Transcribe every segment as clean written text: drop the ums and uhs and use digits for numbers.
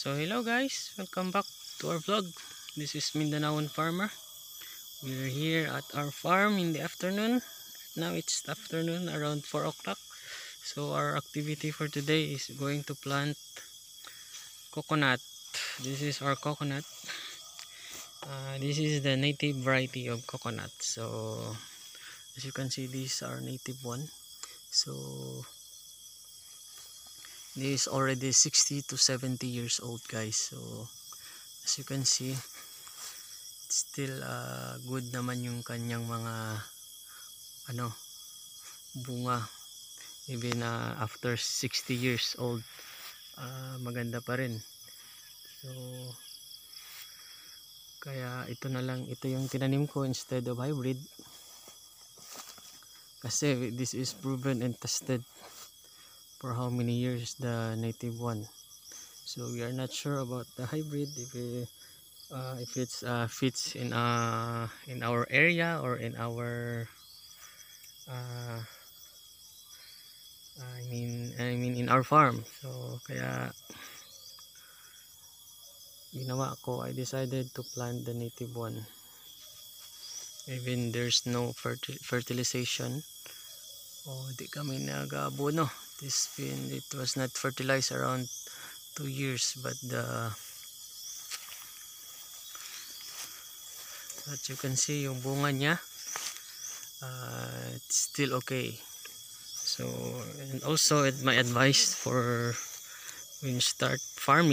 So hello guys, welcome back to our vlog. This is Mindanaon Farmer. We're here at our farm in the afternoon. Now it's afternoon around 4 o'clock. So our activity for today is going to plant coconut. This is our coconut. This is the native variety of coconut. So as you can see, these are native one. So this is already 60 to 70 years old guys. So as you can see, still good naman yung kanyang mga bunga, even after 60 years old, maganda pa rin. So kaya ito yung tinanim ko instead of hybrid, kasi this is proven and tested for how many years, the native one. So we are not sure about the hybrid if it's fits in our area or in our I mean in our farm. So kaya ginawa ko, I decided to plant the native one, even there's no fertilization. Di kami nag-abono. It was not fertilized around 2 years, but as you can see, yung bunga niya, it's still okay. So, and also my advice for when you start a farm,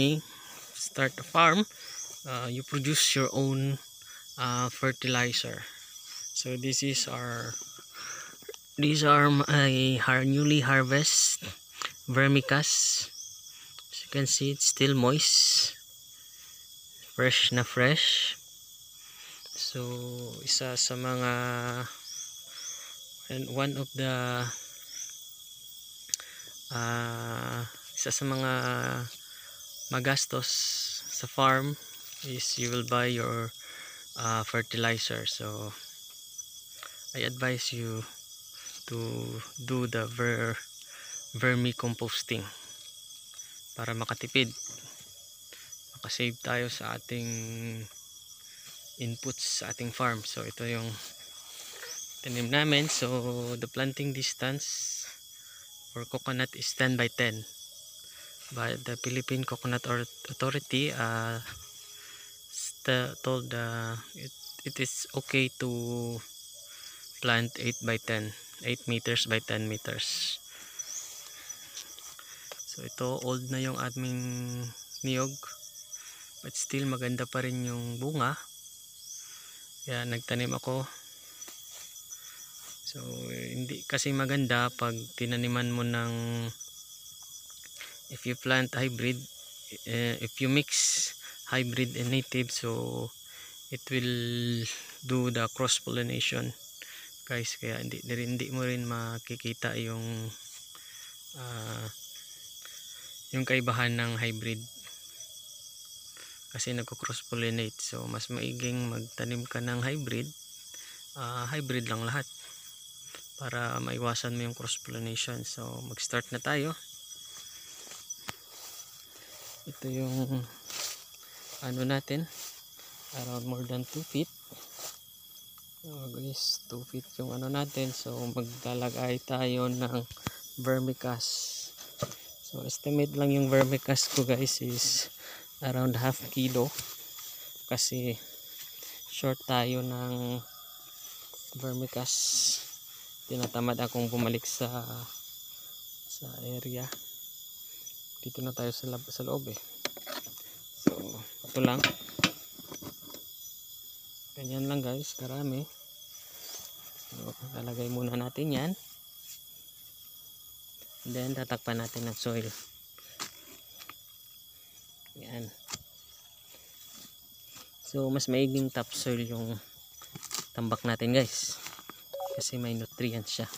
you produce your own fertilizer. So these are my newly harvest vermicast. As you can see, it's still moist, fresh na fresh. So isa sa mga magastos sa farm is you will buy your fertilizer. So I advise you to do the vermicomposting para makasave tayo sa ating inputs sa ating farm. So ito yung tanim namin. So the planting distance for coconut is 10 by 10 by the Philippine Coconut Authority. Told it is okay to plant 8 meters by 10 meters. So ito, old na yung aming niyog, but still maganda pa rin yung bunga, kaya nagtanim ako. So hindi kasi maganda pag tinaniman mo ng, if you plant hybrid, if you mix hybrid and native, so it will do the cross pollination guys. Kaya hindi mo rin makikita yung kaibahan ng hybrid kasi nagko-cross pollinate. So mas maiging magtanim ka ng hybrid lang lahat para maiwasan mo yung cross pollination. So mag start na tayo. Ito yung natin, around more than 2 feet. Guys, 2 feet yung natin. So maglalagay tayo ng vermicast. So estimate lang yung vermicast ko guys is around half kilo, kasi short tayo ng vermicast. Tinatamad akong bumalik sa area. Dito na tayo sa loob So ito lang, ganyan lang guys, karami. So lalagay muna natin yan, then tatakpan natin ng soil. Yan. So mas maiging topsoil yung tambak natin guys, kasi may nutrients siya.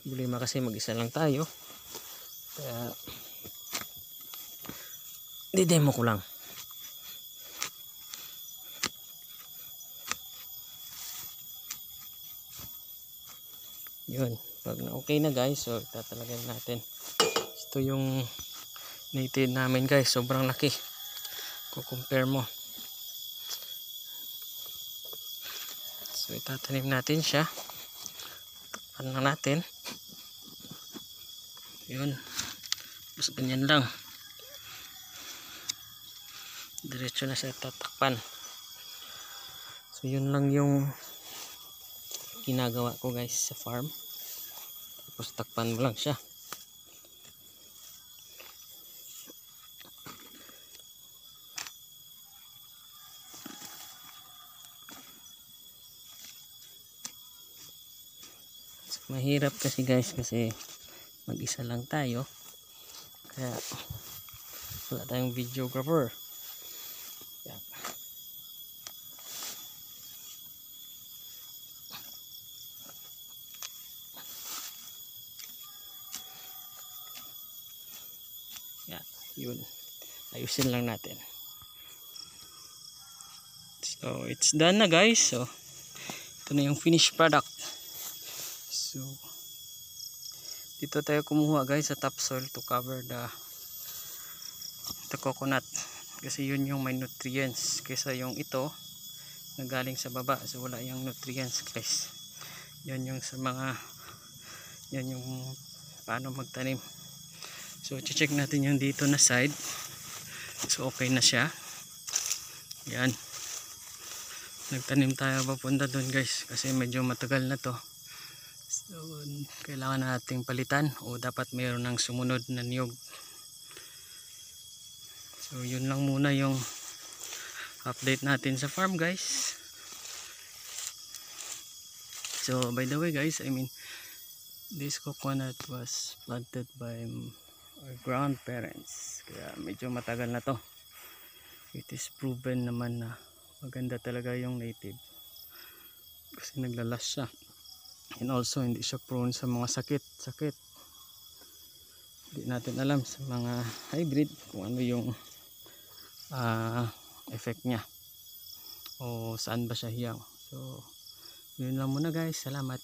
Problema kasi mag-isa lang tayo, kaya didemo ko lang. Yun, pag na okay na guys, so tatalagay natin. Ito yung native namin guys, sobrang laki kung compare mo. So itatanim natin siya, takpan lang natin, yun, mas ganyan lang, diretso na siya tatakpan. So yun lang yung ginagawa ko guys sa farm, tapos takpan mo lang siya. So, mahirap kasi guys, kasi mag-isa lang tayo, kaya wala tayong videographer. Yan. Yan, yun, ayusin lang natin. So it's done na guys. So ito na yung finished product. So dito tayo kumuha guys sa topsoil to cover the coconut, kasi yun yung may nutrients, kaysa yung ito na galing sa baba, so wala yung nutrients guys. Yan yung sa mga, yan yung paano magtanim. So check natin yung dito na side. So okay na siya. Yan, nagtanim tayo papunta doon guys, kasi medyo matagal na to. So kailangan nating palitan, o dapat mayroon ng sumunod na niyog. So yun lang muna yung update natin sa farm guys. So by the way guys, I mean this coconut was planted by our grandparents, kaya medyo matagal na to. It is proven naman na maganda talaga yung native, kasi naglalas siya, and also hindi siya prone sa mga sakit. Hindi natin alam sa mga hybrid kung ano yung effect niya, o saan ba siya hiyang. So yun lang muna guys, salamat.